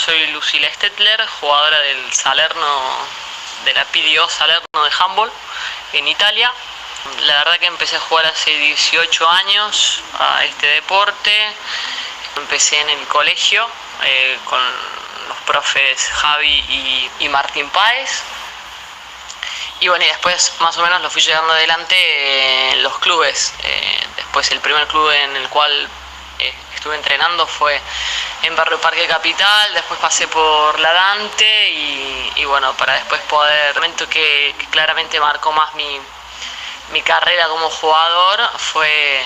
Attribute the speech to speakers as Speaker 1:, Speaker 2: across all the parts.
Speaker 1: soy Lucila Stetler, jugadora del Salerno, de la PDO Salerno de handball en Italia. La verdad que empecé a jugar hace 18 años a este deporte. Empecé en el colegio con los profes Javi y Martín Páez. Y bueno, y después más o menos lo fui llevando adelante en los clubes. Después el primer club en el cual estuve entrenando fue en Barrio Parque Capital, después pasé por La Dante y bueno, para después poder, el momento que claramente marcó más mi carrera como jugador fue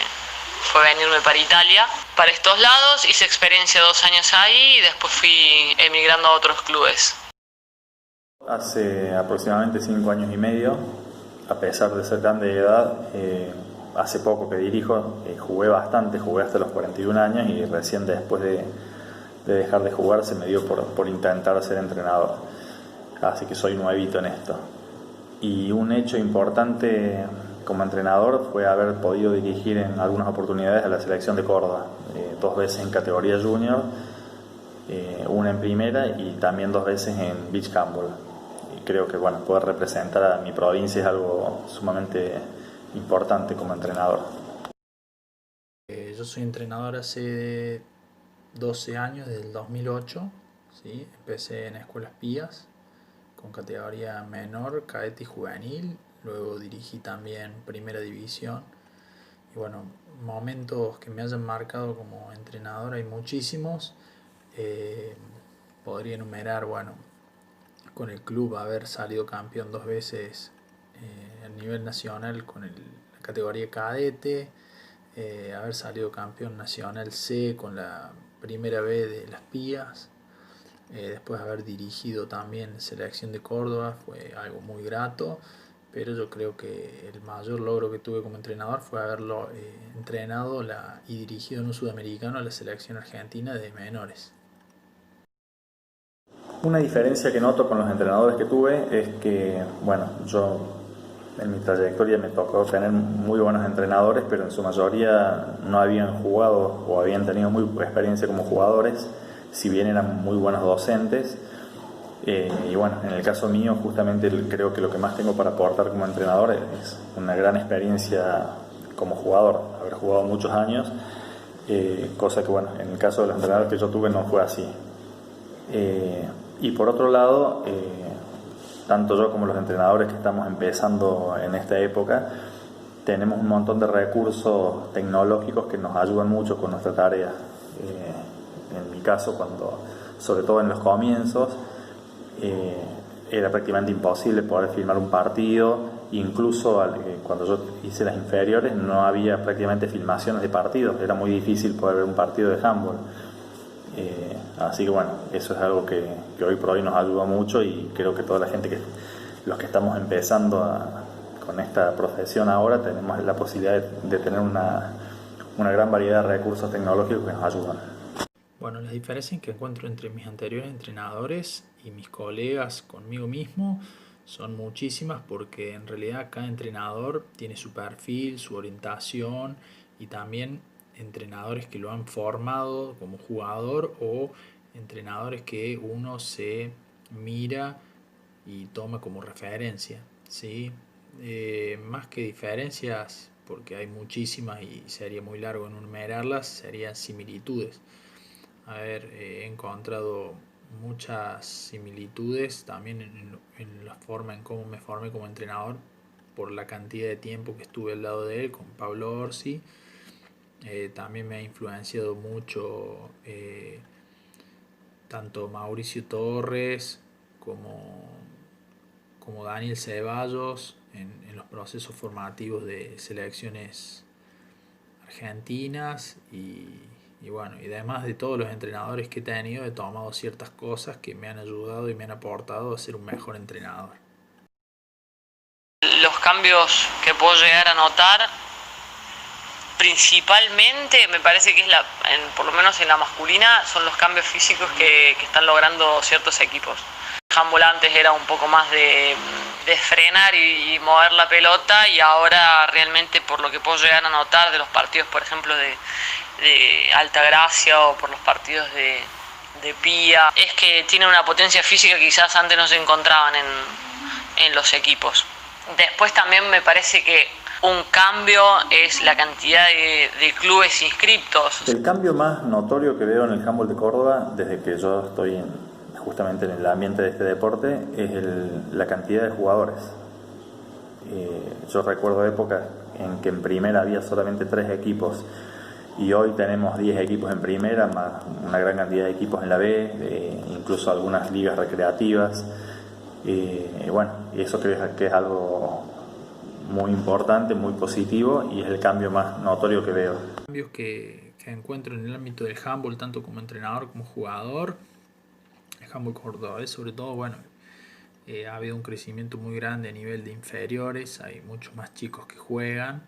Speaker 1: venirme para Italia. Para estos lados hice experiencia 2 años ahí y después fui emigrando a otros clubes.
Speaker 2: Hace aproximadamente 5 años y medio, a pesar de ser grande de edad, hace poco que dirijo, jugué bastante, jugué hasta los 41 años y recién después de dejar de jugar se me dio por intentar ser entrenador. Así que soy nuevito en esto. Y un hecho importante como entrenador fue haber podido dirigir en algunas oportunidades a la selección de Córdoba, 2 veces en categoría junior, una en primera y también 2 veces en beach handball. Y creo que bueno, poder representar a mi provincia es algo sumamente importante como entrenador.
Speaker 3: Yo soy entrenador hace 12 años, desde el 2008, ¿sí? Empecé en Escuelas Pías con categoría menor, cadete y juvenil, luego dirigí también primera división y bueno, momentos que me hayan marcado como entrenador hay muchísimos. Podría enumerar, bueno, con el club haber salido campeón 2 veces a nivel nacional con la categoría cadete, haber salido campeón nacional C con la primera B de las Pías, después haber dirigido también selección de Córdoba fue algo muy grato, pero yo creo que el mayor logro que tuve como entrenador fue haberlo entrenado y dirigido en un sudamericano a la selección argentina de menores.
Speaker 2: Una diferencia que noto con los entrenadores que tuve es que, bueno, yo en mi trayectoria me tocó tener muy buenos entrenadores, pero en su mayoría no habían jugado o habían tenido muy poca experiencia como jugadores, si bien eran muy buenos docentes. Y bueno, en el caso mío, justamente creo que lo que más tengo para aportar como entrenador es una gran experiencia como jugador, haber jugado muchos años, cosa que bueno, en el caso de los entrenadores que yo tuve no fue así. Y por otro lado, tanto yo como los entrenadores que estamos empezando en esta época, tenemos un montón de recursos tecnológicos que nos ayudan mucho con nuestra tarea. En mi caso, sobre todo en los comienzos, era prácticamente imposible poder filmar un partido. Incluso cuando yo hice las inferiores no había prácticamente filmaciones de partidos, era muy difícil poder ver un partido de handball. Así que bueno, eso es algo que hoy por hoy nos ayuda mucho y creo que toda la gente, los que estamos empezando con esta profesión ahora, tenemos la posibilidad de tener una gran variedad de recursos tecnológicos que nos ayudan.
Speaker 3: Bueno, las diferencias que encuentro entre mis anteriores entrenadores y mis colegas conmigo mismo son muchísimas, porque en realidad cada entrenador tiene su perfil, su orientación, y también entrenadores que lo han formado como jugador o entrenadores que uno se mira y toma como referencia, ¿sí? Más que diferencias, porque hay muchísimas y sería muy largo enumerarlas, serían similitudes. He encontrado muchas similitudes también en la forma en cómo me formé como entrenador, por la cantidad de tiempo que estuve al lado de él, con Pablo Orsi. También me ha influenciado mucho tanto Mauricio Torres como Daniel Ceballos en los procesos formativos de selecciones argentinas y bueno, y además de todos los entrenadores que he tenido, he tomado ciertas cosas que me han ayudado y me han aportado a ser un mejor entrenador.
Speaker 1: Los cambios que puedo llegar a notar, principalmente me parece que por lo menos en la masculina, son los cambios físicos que están logrando ciertos equipos. Handball antes era un poco más de frenar y mover la pelota, y ahora realmente, por lo que puedo llegar a notar de los partidos, por ejemplo, de Altagracia, o por los partidos de Pía, es que tiene una potencia física que quizás antes no se encontraban en los equipos. Después también me parece que un cambio es la cantidad de clubes inscriptos.
Speaker 2: El cambio más notorio que veo en el handball de Córdoba, desde que yo estoy justamente en el ambiente de este deporte, es la cantidad de jugadores. Yo recuerdo épocas en que en primera había solamente 3 equipos y hoy tenemos 10 equipos en primera, más una gran cantidad de equipos en la B, incluso algunas ligas recreativas. Bueno, y eso creo que es algo muy importante, muy positivo y es el cambio más notorio que veo.
Speaker 3: Cambios que encuentro en el ámbito del handball, tanto como entrenador como jugador, el handball cordobés, sobre todo, bueno, ha habido un crecimiento muy grande a nivel de inferiores, hay muchos más chicos que juegan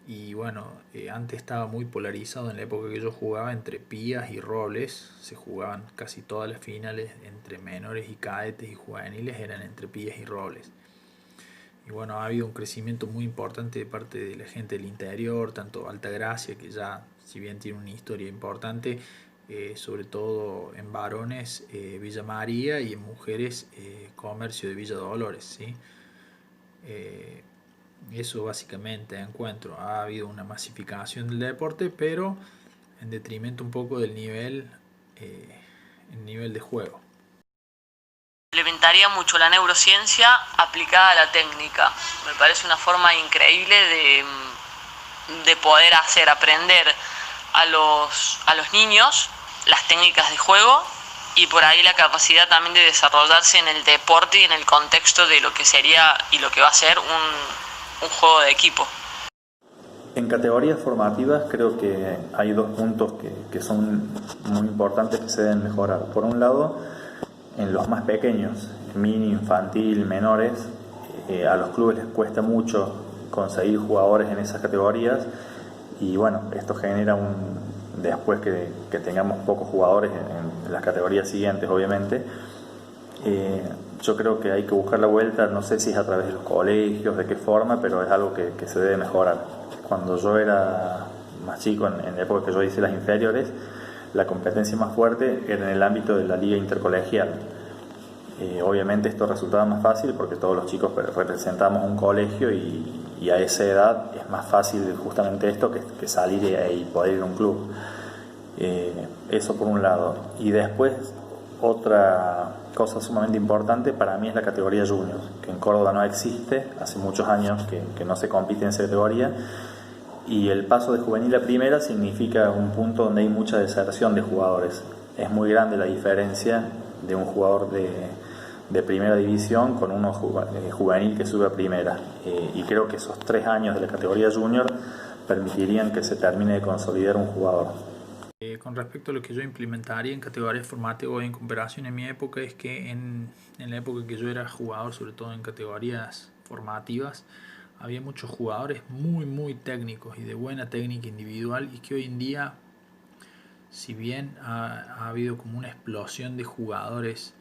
Speaker 3: y bueno, antes estaba muy polarizado en la época que yo jugaba entre Pías y Robles, se jugaban casi todas las finales entre menores y cadetes y juveniles eran entre Pías y Robles. Y bueno, ha habido un crecimiento muy importante de parte de la gente del interior, tanto Altagracia, que ya, si bien tiene una historia importante, sobre todo en varones, Villa María, y en mujeres, Comercio de Villa Dolores, ¿sí? Eso básicamente encuentro. Ha habido una masificación del deporte, pero en detrimento un poco del el nivel de juego.
Speaker 1: Implementaría mucho la neurociencia aplicada a la técnica. Me parece una forma increíble de poder hacer aprender a los niños las técnicas de juego y por ahí la capacidad también de desarrollarse en el deporte y en el contexto de lo que sería y lo que va a ser un juego de equipo.
Speaker 2: En categorías formativas creo que hay 2 puntos que son muy importantes que se deben mejorar. Por un lado, en los más pequeños, mini, infantil, menores, a los clubes les cuesta mucho conseguir jugadores en esas categorías y bueno, esto genera después que tengamos pocos jugadores en las categorías siguientes, obviamente. Yo creo que hay que buscar la vuelta, no sé si es a través de los colegios, de qué forma, pero es algo que se debe mejorar. Cuando yo era más chico, en la época que yo hice las inferiores, la competencia más fuerte era en el ámbito de la liga intercolegial. Obviamente esto resultaba más fácil porque todos los chicos representamos un colegio y a esa edad es más fácil justamente esto que salir y poder ir a un club. Eso por un lado. Y después otra cosa sumamente importante para mí es la categoría junior, que en Córdoba no existe, hace muchos años que no se compite en esa categoría. Y el paso de juvenil a primera significa un punto donde hay mucha deserción de jugadores. Es muy grande la diferencia de un jugador de primera división con uno juvenil que sube a primera. Y creo que esos 3 años de la categoría junior permitirían que se termine de consolidar un jugador.
Speaker 3: Con respecto a lo que yo implementaría en categorías formativas en comparación en mi época, es que en la época que yo era jugador, sobre todo en categorías formativas, había muchos jugadores muy técnicos y de buena técnica individual y que hoy en día, si bien ha habido como una explosión de jugadores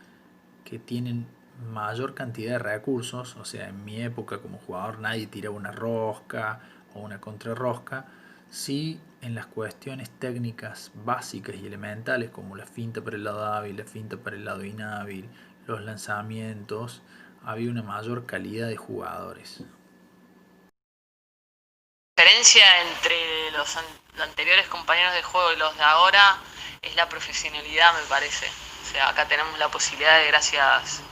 Speaker 3: que tienen mayor cantidad de recursos, o sea, en mi época como jugador nadie tiraba una rosca o una contrarrosca, sí en las cuestiones técnicas básicas y elementales como la finta para el lado hábil, la finta para el lado inhábil, los lanzamientos, había una mayor calidad de jugadores.
Speaker 1: La diferencia entre los anteriores compañeros de juego y los de ahora es la profesionalidad, me parece. O sea, acá tenemos la posibilidad de, gracias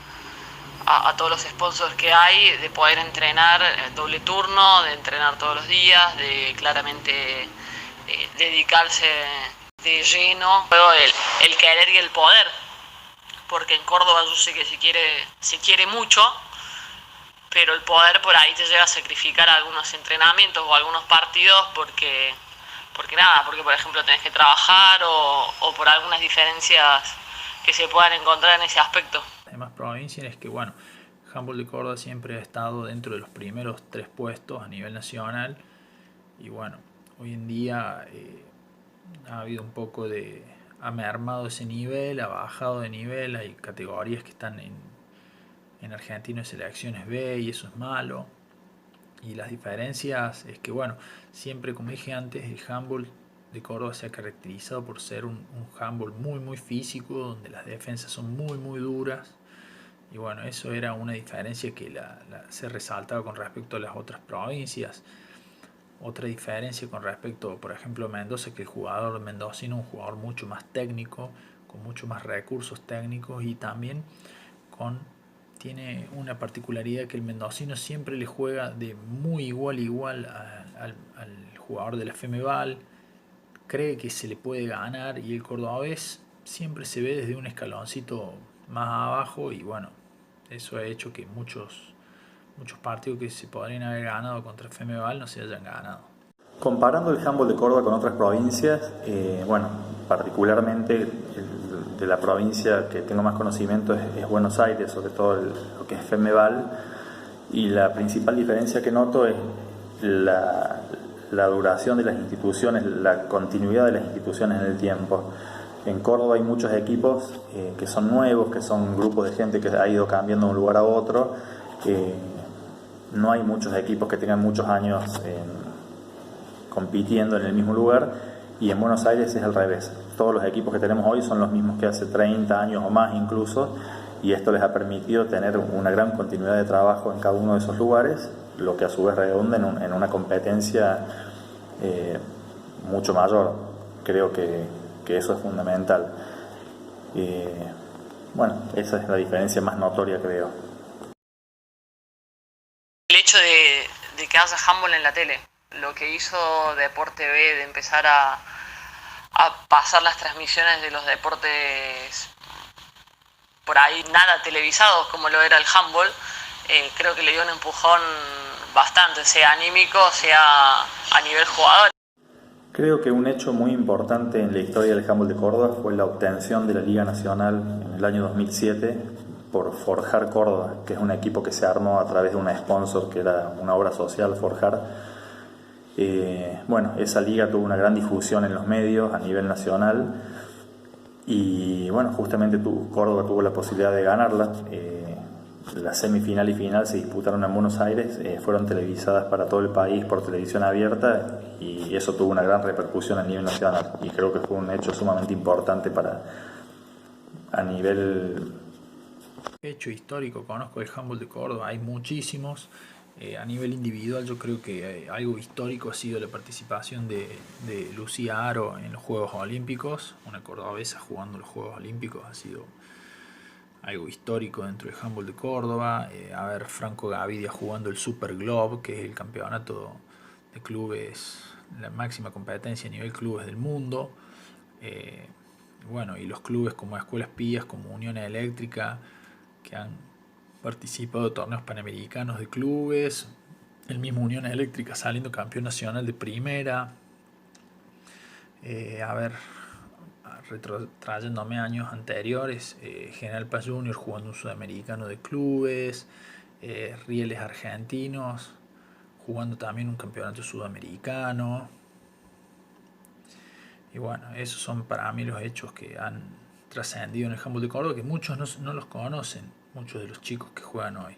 Speaker 1: a todos los sponsors que hay, de poder entrenar doble turno, de entrenar todos los días, de claramente dedicarse de lleno. Luego el querer y el poder, porque en Córdoba yo sé que se quiere mucho, pero el poder por ahí te lleva a sacrificar algunos entrenamientos o algunos partidos porque por ejemplo tenés que trabajar o por algunas diferencias que se puedan encontrar en ese aspecto.
Speaker 3: Además, provincias es que, bueno, Handball de Córdoba siempre ha estado dentro de los primeros 3 puestos a nivel nacional y bueno, hoy en día ha habido un poco ha mermado ese nivel, ha bajado de nivel, hay categorías que están en Argentina en selecciones B y eso es malo. Y las diferencias es que, bueno, siempre como dije antes, el handball de Córdoba se ha caracterizado por ser un handball muy físico, donde las defensas son muy duras. Y bueno, eso era una diferencia que se resaltaba con respecto a las otras provincias. Otra diferencia con respecto, por ejemplo, a Mendoza, que el jugador mendocino es un jugador mucho más técnico, con mucho más recursos técnicos y también tiene una particularidad que el mendocino siempre le juega de muy igual al jugador de la Femeval, cree que se le puede ganar y el cordobés siempre se ve desde un escaloncito más abajo y bueno, eso ha hecho que muchos partidos que se podrían haber ganado contra Femeval no se hayan ganado.
Speaker 2: Comparando el handball de Córdoba con otras provincias, bueno, particularmente de la provincia que tengo más conocimiento es Buenos Aires, sobre todo lo que es Femeval, y la principal diferencia que noto es la duración de las instituciones, la continuidad de las instituciones en el tiempo. En Córdoba hay muchos equipos que son nuevos, que son grupos de gente que ha ido cambiando de un lugar a otro. No hay muchos equipos que tengan muchos años compitiendo en el mismo lugar, y en Buenos Aires es al revés. Todos los equipos que tenemos hoy son los mismos que hace 30 años o más incluso, y esto les ha permitido tener una gran continuidad de trabajo en cada uno de esos lugares, lo que a su vez redunda en una competencia mucho mayor. Creo que eso es fundamental. Bueno, esa es la diferencia más notoria, creo.
Speaker 1: El hecho de que haya handball en la tele, lo que hizo Deporte B de empezar a pasar las transmisiones de los deportes por ahí nada televisados como lo era el handball, creo que le dio un empujón bastante, sea anímico, sea a nivel jugador.
Speaker 2: Creo que un hecho muy importante en la historia del handball de Córdoba fue la obtención de la Liga Nacional en el año 2007 por Forjar Córdoba, que es un equipo que se armó a través de una sponsor que era una obra social, Forjar. Bueno, esa liga tuvo una gran difusión en los medios a nivel nacional y bueno, justamente Córdoba tuvo la posibilidad de ganarla. La semifinal y final se disputaron en Buenos Aires, fueron televisadas para todo el país por televisión abierta y eso tuvo una gran repercusión a nivel nacional y creo que fue un hecho sumamente importante a nivel...
Speaker 3: Hecho histórico, conozco el handball de Córdoba, hay muchísimos. A nivel individual yo creo que algo histórico ha sido la participación de Lucía Aro en los Juegos Olímpicos, una cordobesa jugando los Juegos Olímpicos, ha sido algo histórico dentro del handball de Córdoba. A ver, Franco Gavidia jugando el Super Globe, que es el campeonato de clubes, la máxima competencia a nivel clubes del mundo. Bueno, y los clubes como Escuelas Pías, como Unión Eléctrica, que han participado de torneos panamericanos de clubes, el mismo Unión Eléctrica saliendo campeón nacional de primera. A ver, retrotrayéndome años anteriores, General Paz Junior jugando un sudamericano de clubes, Rieles Argentinos jugando también un campeonato sudamericano. Y bueno, esos son para mí los hechos que han trascendido en el handball de Córdoba, que muchos no los conocen, muchos de los chicos que juegan hoy.